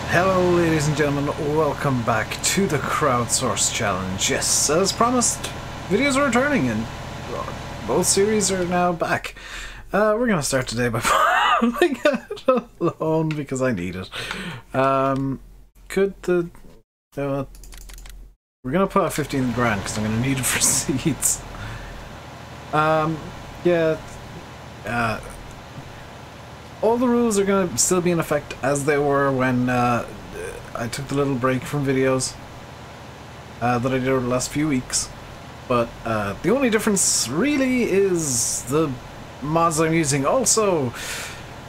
Hello ladies and gentlemen, welcome back to the Crowdsourced challenge. Yes, as promised, videos are returning and both series are now back. We're gonna start today by putting it alone because I need it. We're gonna put out 15 grand because I'm gonna need it for seeds. All the rules are going to still be in effect as they were when I took the little break from videos that I did over the last few weeks. But the only difference really is the mods I'm using. Also,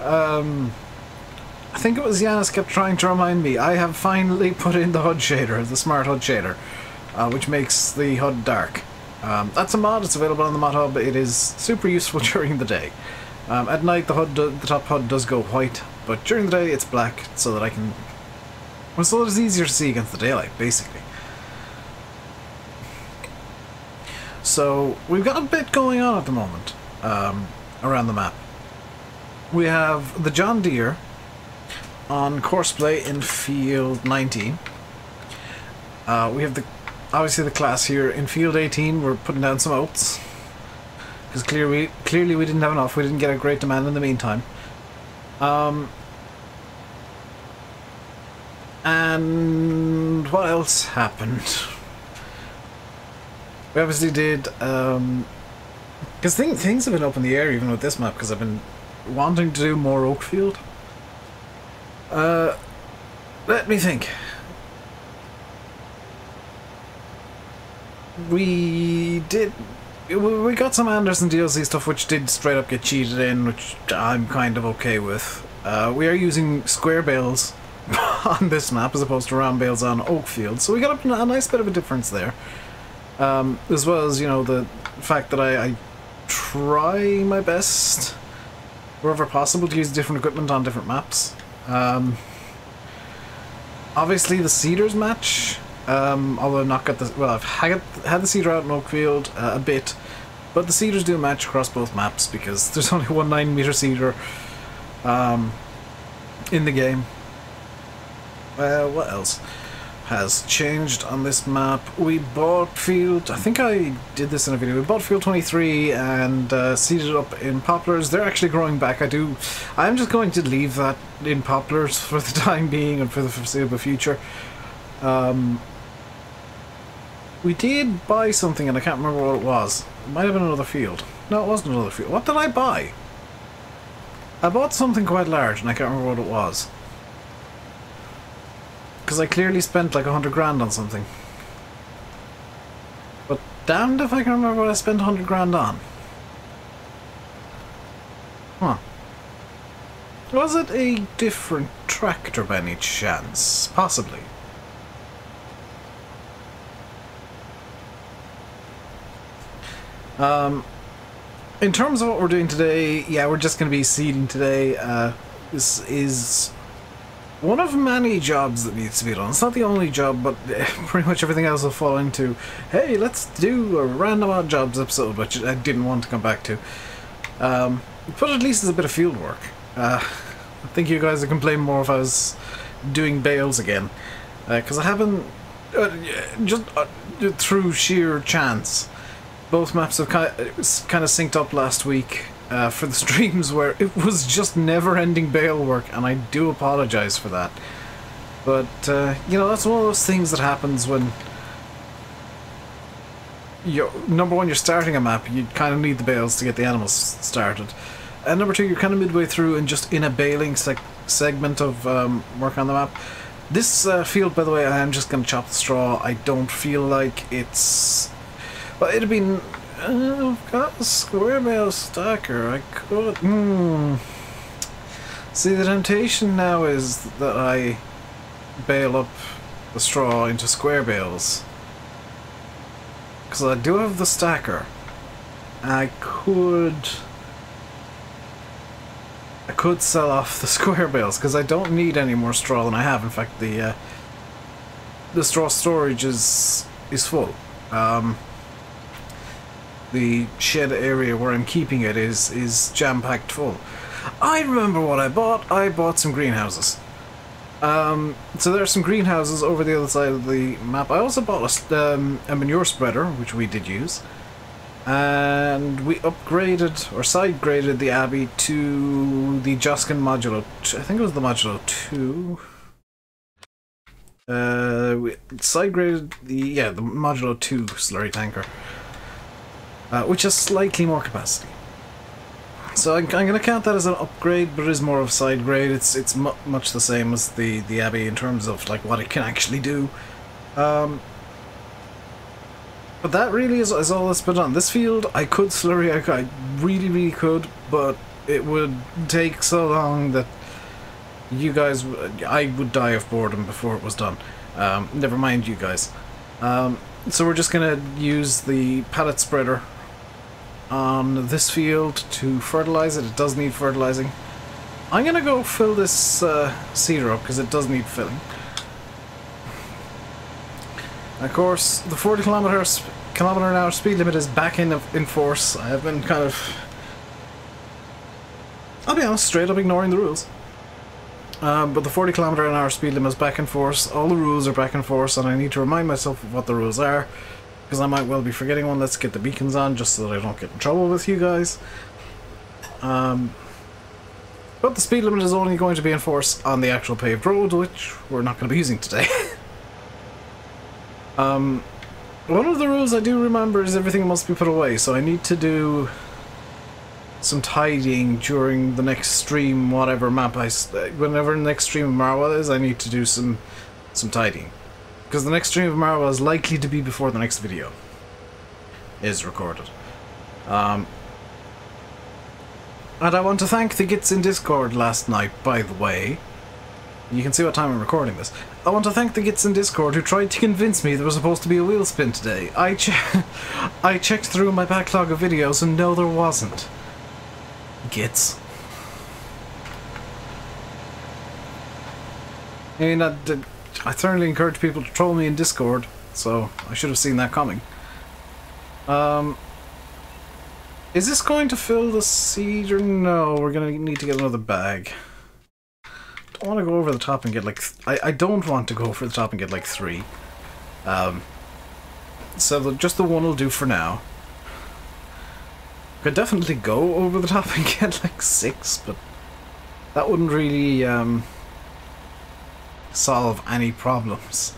I think it was Yanis kept trying to remind me, I have finally put in the HUD shader, the smart HUD shader, which makes the HUD dark. That's a mod, it's available on the mod hub, it is super useful during the day. At night the top HUD does go white, but during the day it's black so that I can... well, so it's easier to see against the daylight, basically. So, we've got a bit going on at the moment, around the map. We have the John Deere on courseplay in field 19. We have obviously the class here in field 18, we're putting down some oats. Because clearly we didn't have enough, we didn't get a great demand in the meantime. And what else happened? We obviously did, because things have been up in the air even with this map, because I've been wanting to do more oak field. Let me think. We got some Anderson DLC stuff which did straight up get cheated in, which I'm kind of okay with. We are using square bales on this map as opposed to round bales on Oakfield, so we got a nice bit of a difference there. As well as, you know, the fact that I try my best, wherever possible, to use different equipment on different maps. Obviously the Cedars match, although I've not got the... well, I've had the Cedar out in Oakfield a bit, but the Cedars do match across both maps because there's only one 9-meter Cedar in the game. What else has changed on this map? We bought field... I think I did this in a video. We bought field 23 and seeded up in poplars. They're actually growing back. I'm just going to leave that in poplars for the time being and for the foreseeable future. We did buy something and I can't remember what it was. It might have been another field. No, it wasn't another field. What did I buy? I bought something quite large and I can't remember what it was. Because I clearly spent like 100 grand on something. But damned if I can remember what I spent 100 grand on. Huh. Was it a different tractor by any chance? Possibly. In terms of what we're doing today, yeah, we're just going to be seeding today. This is one of many jobs that needs to be done. It's not the only job, but pretty much everything else will fall into, hey, let's do a random odd jobs episode, which I didn't want to come back to. But at least it's a bit of field work. I think you guys would complain more if I was doing bales again. Because I haven't, just through sheer chance, both maps have kind of synced up last week for the streams where it was just never-ending bale work, and I do apologise for that. But, you know, that's one of those things that happens when number one, you're starting a map, you kind of need the bales to get the animals started. And number two, you're kind of midway through and just in a baling segment of work on the map. This field, by the way, I am just going to chop the straw. I don't feel like it's... well, it'd been... I've got a square bale stacker. I could... See, the temptation now is that I bale up the straw into square bales. Because I do have the stacker. I could sell off the square bales, because I don't need any more straw than I have. In fact, the straw storage is full. The shed area where I'm keeping it is jam-packed full. I remember what I bought. I bought some greenhouses. So there are some greenhouses over the other side of the map. I also bought a manure spreader, which we did use. And we upgraded, or side-graded the Abbey to the Joskin Modulo. I think it was the Modulo 2. We side-graded the Modulo 2 slurry tanker. Which has slightly more capacity. So I'm going to count that as an upgrade, but it is more of a side grade. It's much the same as the Abbey in terms of like what it can actually do. But that really is all that's been done. This field, I could slurry, I really could, but it would take so long that you guys, I would die of boredom before it was done. Never mind you guys. So we're just going to use the pallet spreader on this field to fertilize it. It does need fertilizing. I'm gonna go fill this seeder up because it does need filling. Of course, the 40 kilometer an hour speed limit is back in force. I have been kind of, I'll be honest, straight up ignoring the rules. But the 40 kilometer an hour speed limit is back in force. All the rules are back in force, and I need to remind myself of what the rules are, because I might well be forgetting one. Let's get the beacons on just so that I don't get in trouble with you guys. But the speed limit is only going to be in force on the actual paved road, which we're not going to be using today. One of the rules I do remember is everything must be put away, so I need to do some tidying during the next stream, whatever map whenever the next stream of Marwell is, I need to do some tidying. Because the next stream of Marwell is likely to be before the next video is recorded. And I want to thank the Gits in Discord last night, by the way. You can see what time I'm recording this. I want to thank the Gits in Discord who tried to convince me there was supposed to be a wheel spin today. I checked through my backlog of videos and no, there wasn't. Gits. I mean, I thoroughly encourage people to troll me in Discord, so I should have seen that coming. Is this going to fill the seed or no? We're going to need to get another bag. Don't want to go over the top and get like... I don't want to go over the top and get like 3. So just the one will do for now. Could definitely go over the top and get like 6, but that wouldn't really solve any problems.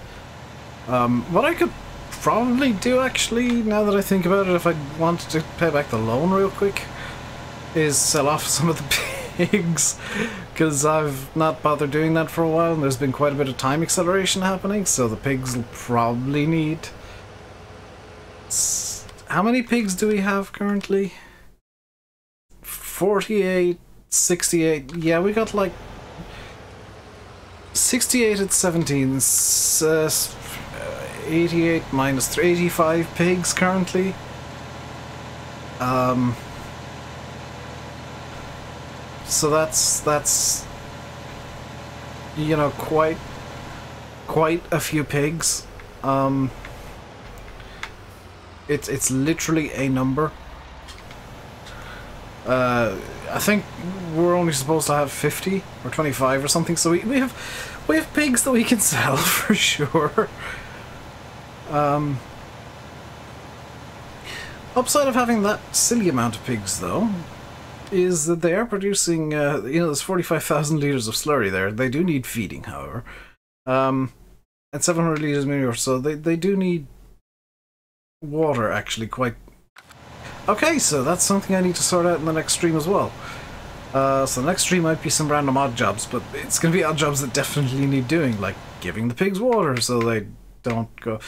What I could probably do, actually, now that I think about it, if I wanted to pay back the loan real quick, is sell off some of the pigs, because I've not bothered doing that for a while, and there's been quite a bit of time acceleration happening, so the pigs will probably need... How many pigs do we have currently? 48, 68, yeah, we got like 68 at 17, 88 minus 3, 85 pigs currently. So that's you know, quite a few pigs. It's literally a number. I think we're only supposed to have 50 or 25 or something, so we have pigs that we can sell for sure. Upside of having that silly amount of pigs, though, is that they are producing, you know, there's 45,000 litres of slurry there. They do need feeding, however. And 700 litres manure, so they do need water, actually, quite... Okay, so that's something I need to sort out in the next stream as well. So the next stream might be some random odd jobs, but it's going to be odd jobs that definitely need doing, like giving the pigs water so they don't go...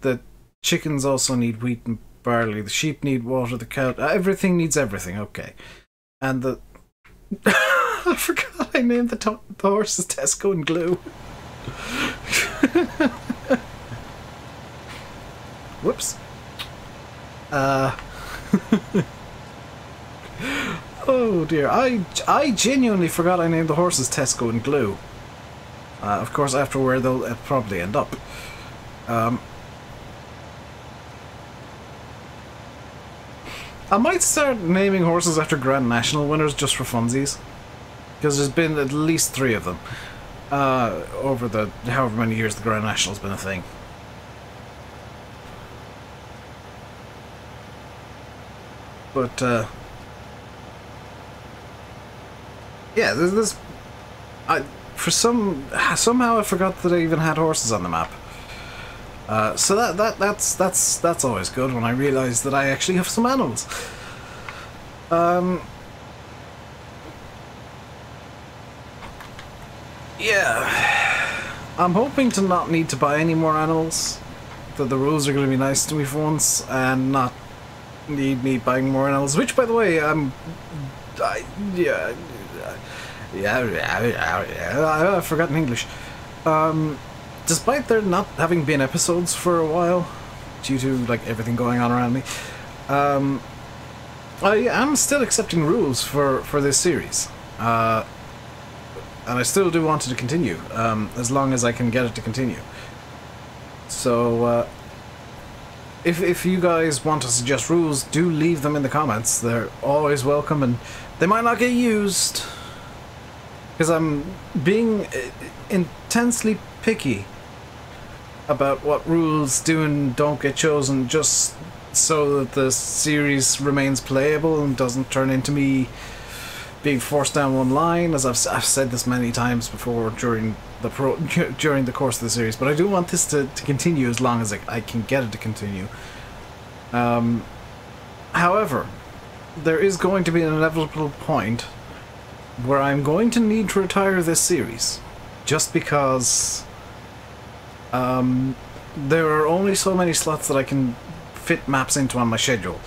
The chickens also need wheat and barley, the sheep need water, the cow... everything needs everything, okay. And the... I forgot I named the horses Tesco and Glue. Whoops. Oh dear, I genuinely forgot I named the horses Tesco and Glue. Of course, after where they'll probably end up. I might start naming horses after Grand National winners just for funsies, because there's been at least 3 of them. over the however many years the Grand National's been a thing. But yeah, somehow I forgot that I even had horses on the map. So that's always good when I realise that I actually have some animals. Yeah, I'm hoping to not need to buy any more animals. That the rules are going to be nice to me for once and not need me buying more animals. Which, by the way, yeah, I've forgotten English. Despite there not having been episodes for a while, due to like everything going on around me, I am still accepting rules for this series, and I still do want it to continue, as long as I can get it to continue. So, if you guys want to suggest rules, do leave them in the comments. They're always welcome, and they might not get used, because I'm being intensely picky about what rules do and don't get chosen, just so that the series remains playable and doesn't turn into me being forced down one line, as I've said this many times before during the course of the series. But I do want this to continue as long as I can get it to continue. However, there is going to be an inevitable point where I'm going to need to retire this series, just because there are only so many slots that I can fit maps into on my schedule,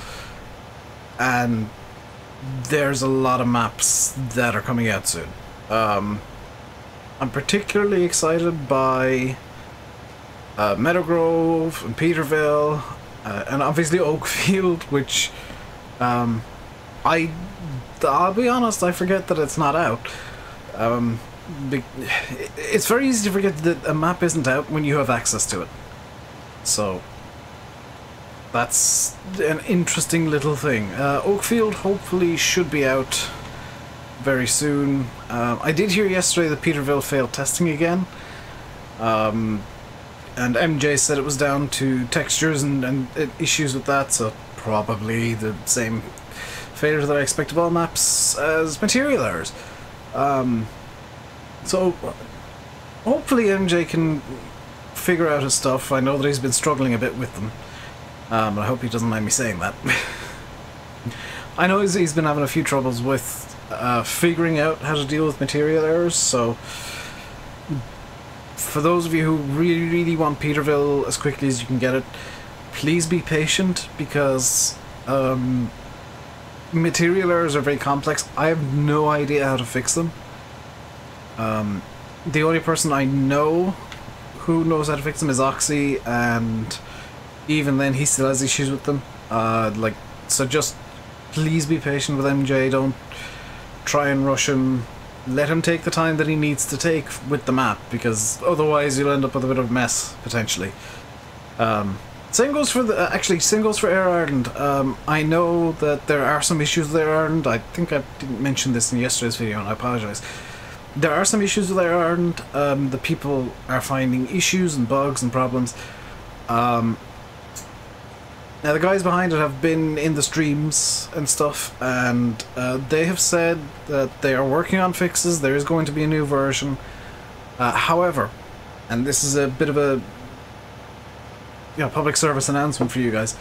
and there's a lot of maps that are coming out soon. I'm particularly excited by Meadowgrove and Peterville, and obviously Oakfield, which I'll be honest, I forget that it's not out. It's very easy to forget that a map isn't out when you have access to it. So that's an interesting little thing. Oakfield hopefully should be out very soon. I did hear yesterday that Peterville failed testing again. And MJ said it was down to textures and issues with that, so probably the same failure that I expect of all maps as material errors. So hopefully MJ can figure out his stuff. I know that he's been struggling a bit with them. But I hope he doesn't mind me saying that. I know he's been having a few troubles with figuring out how to deal with material errors, so for those of you who really want Peterville as quickly as you can get it, please be patient, because material errors are very complex. I have no idea how to fix them. The only person I know who knows how to fix them is Oxy, and even then he still has issues with them. So just please be patient with MJ. Don't try and rush him. Let him take the time that he needs to take with the map, because otherwise you'll end up with a bit of a mess potentially. Same goes for same goes for Air Ireland. I know that there are some issues with Air Ireland. I think I didn't mention this in yesterday's video, and I apologise. There are some issues with Air Ireland. The people are finding issues and bugs and problems. Now the guys behind it have been in the streams and stuff, and they have said that they are working on fixes. There is going to be a new version. However, and this is a bit of a public service announcement for you guys.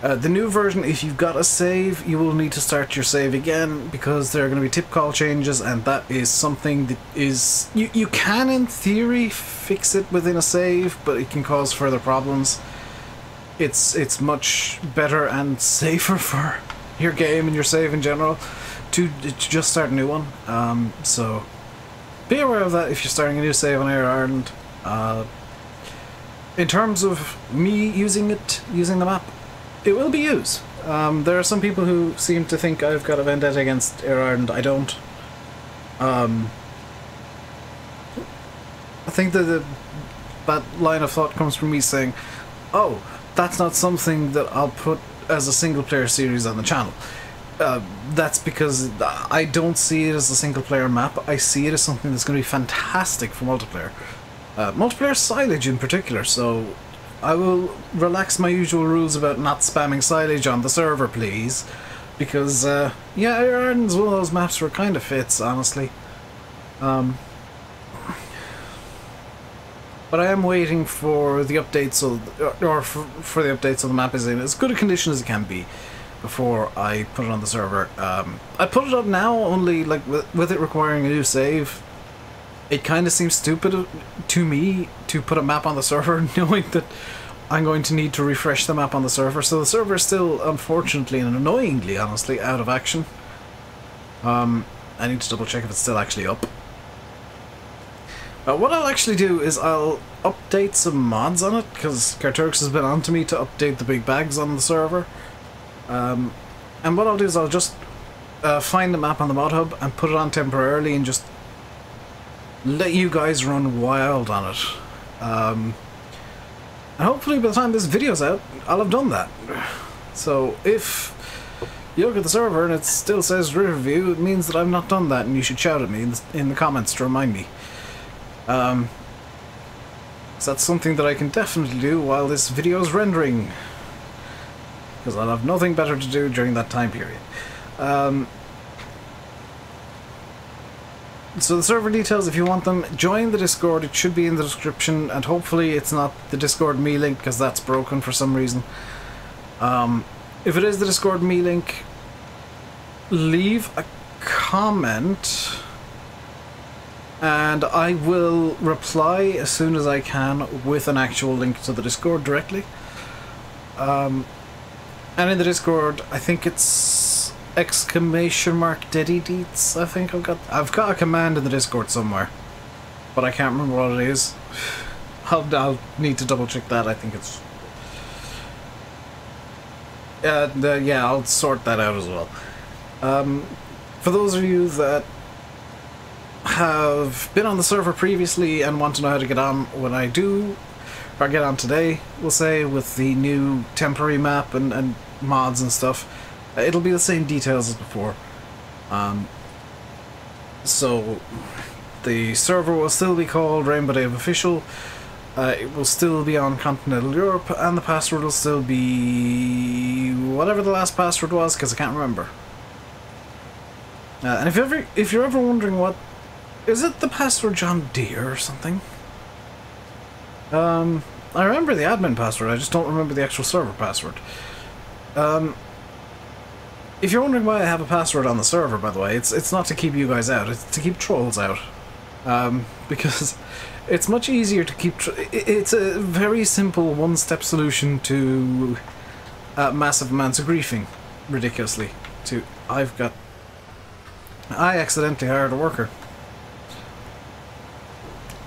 The new version, if you've got a save, you will need to start your save again, because there are going to be tip call changes, and that is something that is... You can, in theory, fix it within a save, but it can cause further problems. It's much better and safer for your game and your save in general to just start a new one. So be aware of that if you're starting a new save on Air Ireland. In terms of me using the map, it will be used. There are some people who seem to think I've got a vendetta against Air Ireland. I don't. I think that that line of thought comes from me saying, oh, that's not something that I'll put as a single player series on the channel. that's because I don't see it as a single player map. I see it as something that's going to be fantastic for multiplayer. Multiplayer silage in particular, so I will relax my usual rules about not spamming silage on the server, please. Because, yeah, Ireland's one of those maps where it kind of fits, honestly. But I am waiting for the updates, for the updates so the map is in as good a condition as it can be before I put it on the server. I put it up now only, like, with it requiring a new save. It kind of seems stupid to me to put a map on the server knowing that I'm going to need to refresh the map on the server. So the server is still, unfortunately and annoyingly, honestly, out of action. I need to double check if it's still actually up. What I'll actually do is I'll update some mods on it, because Carturks has been on to me to update the big bags on the server. And what I'll do is I'll just find the map on the mod hub and put it on temporarily and just let you guys run wild on it. And hopefully by the time this video's out, I'll have done that. So if you look at the server and it still says review, it means that I've not done that, and you should shout at me in the comments to remind me. So that's something that I can definitely do while this video is rendering, because I'll have nothing better to do during that time period. So the server details, if you want them, join the Discord. It should be in the description, and hopefully it's not the Discord me link, because that's broken for some reason. If it is the Discord me link, leave a comment and I will reply as soon as I can with an actual link to the Discord directly. And in the Discord, I think it's !Deddy I think I've got a command in the Discord somewhere, but I can't remember what it is. I'll need to double check that. I think it's yeah, I'll sort that out as well. For those of you that have been on the server previously and want to know how to get on when I do, or get on today, we'll say, with the new temporary map and mods and stuff, it'll be the same details as before. So the server will still be called RainbowDave Official. It will still be on Continental Europe, and the password will still be whatever the last password was, because I can't remember. And if you're ever wondering what is it, the password John Deere or something? I remember the admin password. I just don't remember the actual server password. If you're wondering why I have a password on the server, by the way, it's not to keep you guys out. It's to keep trolls out. Because it's much easier to keep... It's a very simple one-step solution to massive amounts of griefing. Ridiculously. I accidentally hired a worker.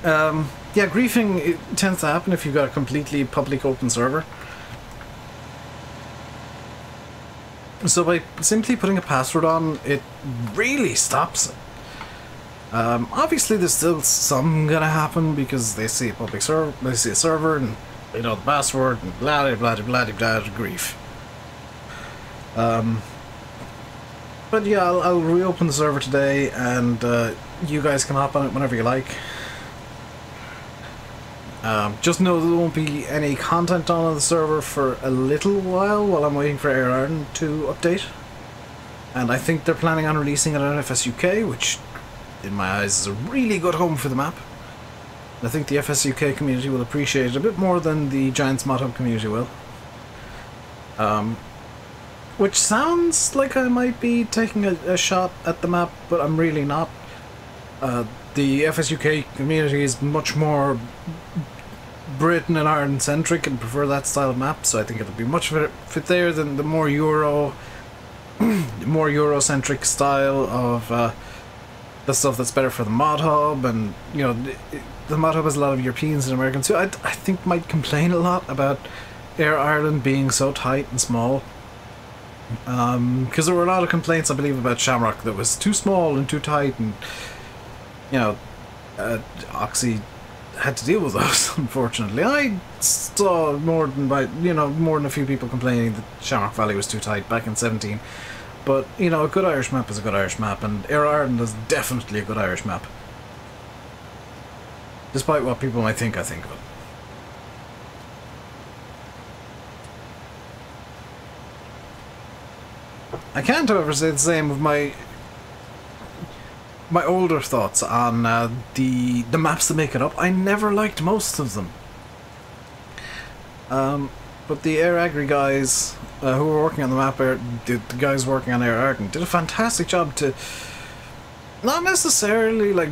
Yeah, griefing, it tends to happen if you've got a completely public open server. So by simply putting a password on, it really stops it. Obviously there's still some gonna happen because they see a public server, they see a server and they know the password and blah blah blah blah blah grief. But yeah, I'll reopen the server today, and you guys can hop on it whenever you like. Just know there won't be any content on the server for a little while I'm waiting for Air Ireland to update. And I think they're planning on releasing it on FSUK, which in my eyes is a really good home for the map. I think the FSUK community will appreciate it a bit more than the Giants Mod Hub community will. Which sounds like I might be taking a shot at the map, but I'm really not. The FSUK community is much more Britain and Ireland centric and prefer that style of map, so I think it'll be much fit there than the more Eurocentric style of the stuff that's better for the mod hub. And you know, the mod hub has a lot of Europeans and Americans who I think might complain a lot about Air Ireland being so tight and small, because there were a lot of complaints, I believe, about Shamrock that was too small and too tight, and you know, Oxy had to deal with those. Unfortunately, I saw more than a few people complaining that Shamrock Valley was too tight back in 17. But, you know, a good Irish map is a good Irish map, and Air Ireland is definitely a good Irish map. Despite what people might think I think of it. I can't, however, say the same of my older thoughts on the maps that make it up. I never liked most of them. But the Air Agri guys who were working on the map, the guys working on Air Ireland, did a fantastic job to not necessarily like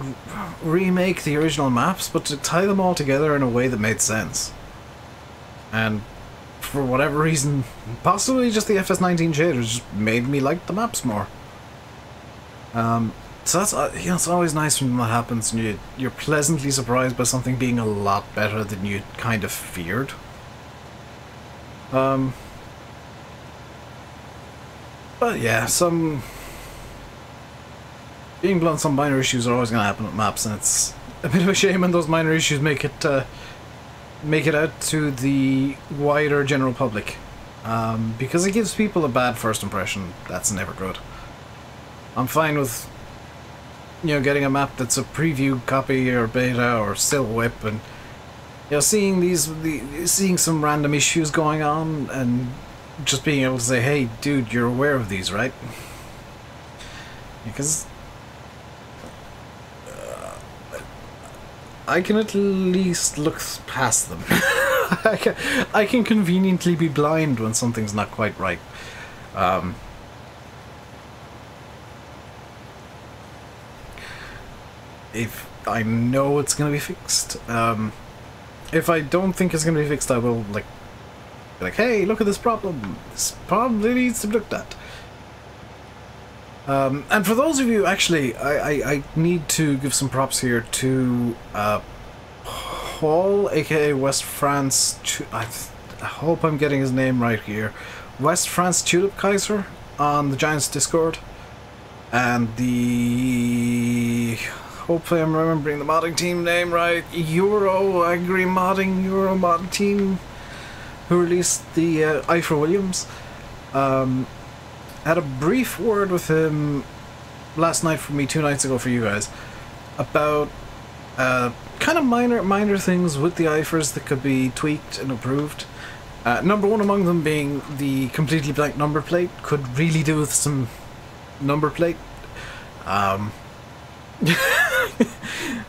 remake the original maps, but to tie them all together in a way that made sense. And for whatever reason, possibly just the FS19 shaders just made me like the maps more. So that's you know, it's always nice when that happens and you're pleasantly surprised by something being a lot better than you kind of feared. But yeah, being blunt, some minor issues are always going to happen with maps, and it's a bit of a shame when those minor issues make it out to the wider general public, because it gives people a bad first impression. That's never good. I'm fine with, you know, getting a map that's a preview copy or beta or still whip, and you know, seeing some random issues going on and just being able to say, hey dude, you're aware of these, right? Because I can at least look past them. I can conveniently be blind when something's not quite right. If I know it's going to be fixed. If I don't think it's going to be fixed, I will be like, hey, look at this problem. This probably needs to be looked at. And for those of you, actually, I need to give some props here to Paul, aka West France. I hope I'm getting his name right here. West France Tulip Kaiser on the Giants Discord, and hopefully I'm remembering the modding team name right. Euro modding team, who released the Ifer Williams. Had a brief word with him last night for me, 2 nights ago for you guys, about kind of minor things with the Ifers that could be tweaked and improved. Number one among them being the completely blank number plate. Could really do with some number plate.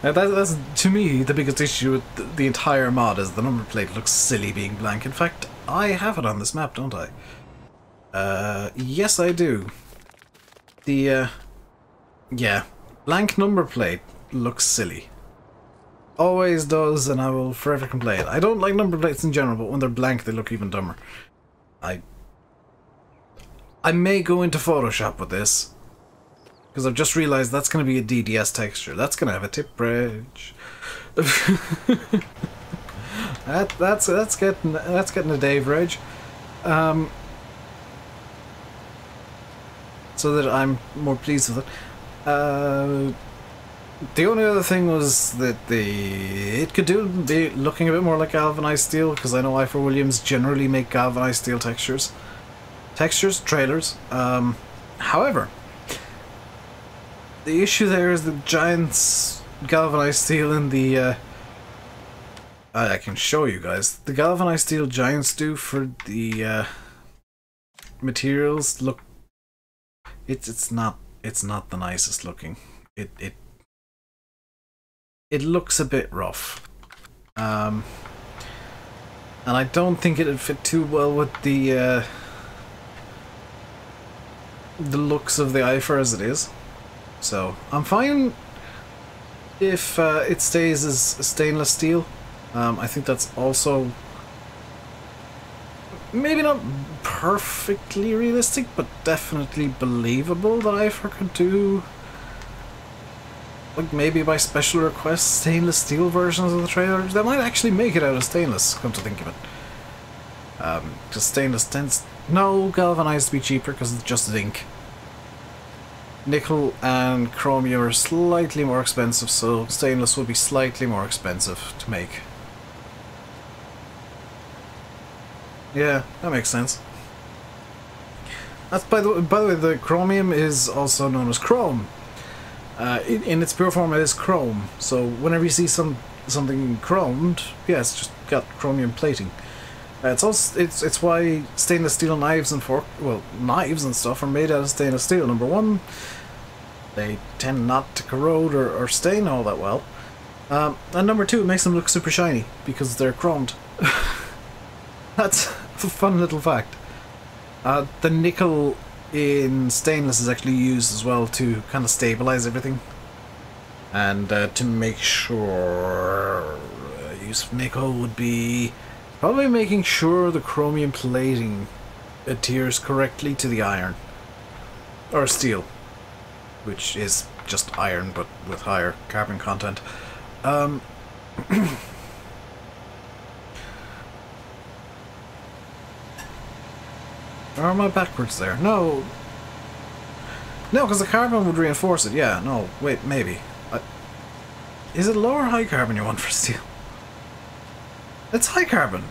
That's to me the biggest issue with the entire mod, is the number plate looks silly being blank. In fact, I have it on this map, don't I? Yes I do. Yeah, blank number plate looks silly. Always does, and I will forever complain. I don't like number plates in general, but when they're blank they look even dumber. I may go into Photoshop with this, because I've just realized that's going to be a DDS texture. That's going to have a tip bridge. that's getting a Dave reg. So that I'm more pleased with it. The only other thing was that it could be looking a bit more like galvanized steel, because I know Ifer Williams generally make galvanized steel textures, trailers. However, the issue there is the Giants galvanized steel in the I can show you guys the galvanized steel Giants do for the materials look. It's not the nicest looking. It looks a bit rough, and I don't think it'd fit too well with the looks of the Ifer as it is. So I'm fine if it stays as stainless steel. I think that's also maybe not perfectly realistic, but definitely believable that Ifer could do, like, maybe by special request, stainless steel versions of the trailers. They might actually make it out of stainless, come to think of it. Because stainless tends... No, galvanized to be cheaper because it's just zinc. Nickel and chromium are slightly more expensive, so stainless will be slightly more expensive to make. Yeah, that makes sense. That's by the way, the chromium is also known as chrome. In its pure form, it is chrome. So whenever you see something chromed, yeah, it's just got chromium plating. It's why stainless steel knives and knives and stuff are made out of stainless steel. Number one, they tend not to corrode or stain all that well. And number two, it makes them look super shiny because they're chromed. That's a fun little fact. The nickel in stainless is actually used as well to kind of stabilize everything. And to make sure use of nickel would be probably making sure the chromium plating adheres correctly to the iron. Or steel, which is just iron but with higher carbon content. Or am I backwards there? No. No, because the carbon would reinforce it. Yeah, no, wait, maybe. Is it low or high carbon you want for steel? It's high carbon.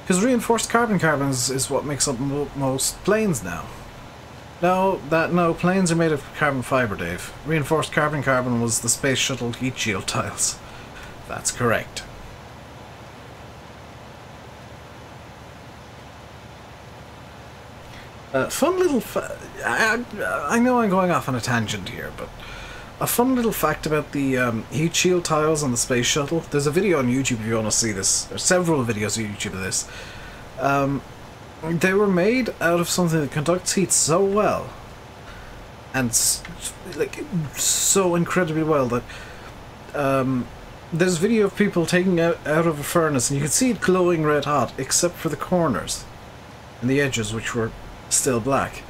Because reinforced carbon is what makes up most planes now. No, planes are made of carbon fiber, Dave. Reinforced carbon was the space shuttle heat shield tiles. That's correct. Fun little I know I'm going off on a tangent here, but a fun little fact about the heat shield tiles on the space shuttle. There's a video on YouTube if you want to see this. There's several videos on YouTube of this. They were made out of something that conducts heat so well, and like so incredibly well that there's a video of people taking out of a furnace, and you can see it glowing red hot, except for the corners and the edges, which were still black.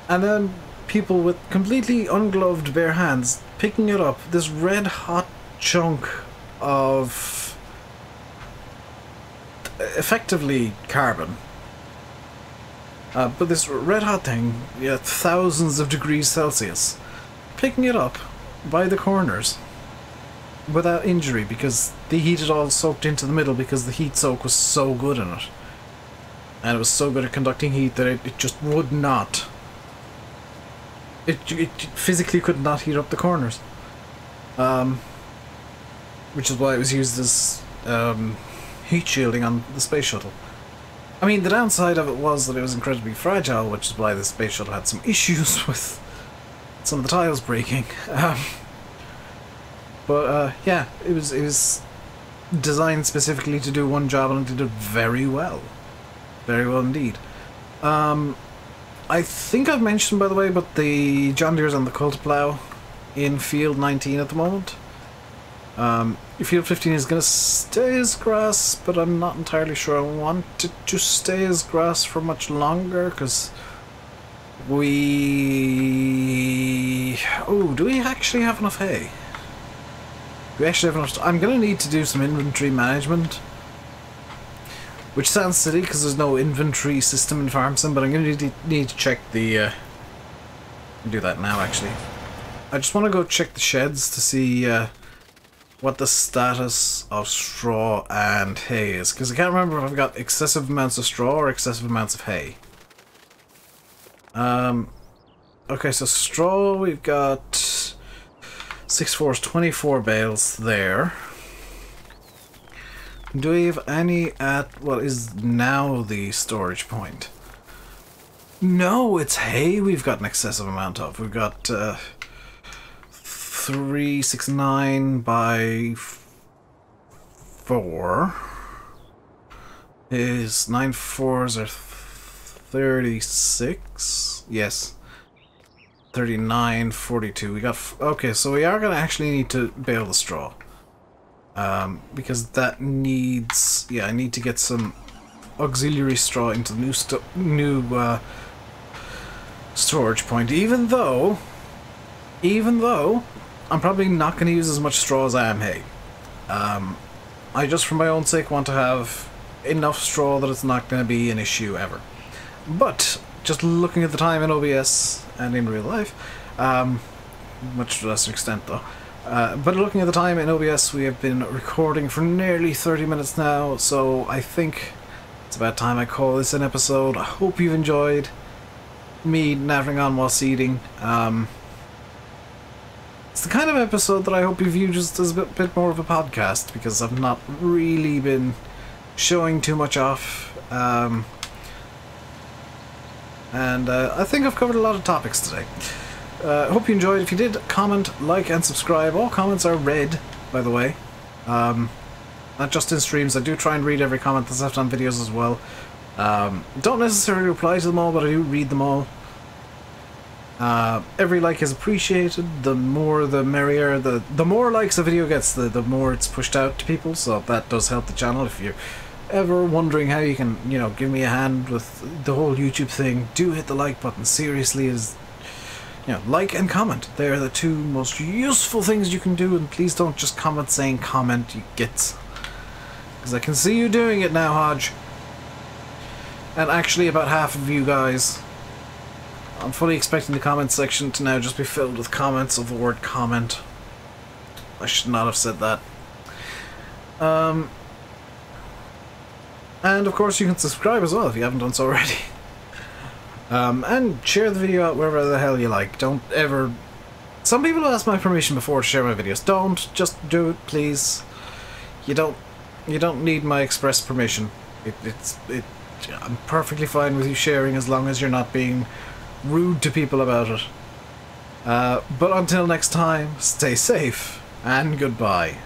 And then people with completely ungloved bare hands picking it up, this red hot chunk of effectively carbon. But this red hot thing, yeah, thousands of degrees Celsius, picking it up by the corners without injury because the heat had all soaked into the middle because the heat soak was so good in it. And it was so good at conducting heat that it just would not. It physically could not heat up the corners. Which is why it was used as heat shielding on the space shuttle. I mean, the downside of it was that it was incredibly fragile, which is why the space shuttle had some issues with some of the tiles breaking. Yeah, it was designed specifically to do one job, and it did it very well. Very well indeed. I think I've mentioned, by the way, but the John Deere's on the Cult Plow in Field 19 at the moment. Field 15 is going to stay as grass, but I'm not entirely sure I want it to stay as grass for much longer, because we... Oh, do we actually have enough hay? Do we actually have enough... I'm going to need to do some inventory management, which sounds silly because there's no inventory system in FarmSim, but I'm going to need to check the... do that now, actually. I just want to go check the sheds to see what the status of straw and hay is, because I can't remember if I've got excessive amounts of straw or excessive amounts of hay. Okay, so straw, we've got 6 4's 24 bales there. Do we have any at what is now the storage point? No, it's hay we've got an excessive amount of. We've got 369 by 4 is 9 4s are 36. Yes, 39, 42. We got okay, so we are gonna actually need to bale the straw. Because that needs, yeah, I need to get some auxiliary straw into the new storage point. Even though I'm probably not going to use as much straw as I am hay. I just, for my own sake, want to have enough straw that it's not going to be an issue ever. But just looking at the time in OBS and in real life, much to a lesser extent though. But looking at the time in OBS, we have been recording for nearly 30 minutes now, so I think it's about time I call this an episode. I hope you've enjoyed me nattering on while seeding. It's the kind of episode that I hope you view just as a bit more of a podcast, because I've not really been showing too much off. And I think I've covered a lot of topics today. Hope you enjoyed. If you did, comment, like, and subscribe. All comments are read, by the way. Not just in streams. I do try and read every comment that's left on videos as well. Don't necessarily reply to them all, but I do read them all. Every like is appreciated. The more the merrier. The more likes a video gets, the more it's pushed out to people, so that does help the channel. If you're ever wondering how you can, you know, give me a hand with the whole YouTube thing, do hit the like button. Seriously, is, you know, like and comment. They're the two most useful things you can do, and please don't just comment saying comment, you gits. Because I can see you doing it now, Hodge. And actually about half of you guys. I'm fully expecting the comment section to now just be filled with comments of the word comment. I should not have said that. And of course you can subscribe as well if you haven't done so already. And share the video out wherever the hell you like. Don't ever... Some people ask my permission before to share my videos. Don't. Just do it, please. You don't need my express permission. I'm perfectly fine with you sharing as long as you're not being rude to people about it. But until next time, stay safe and goodbye.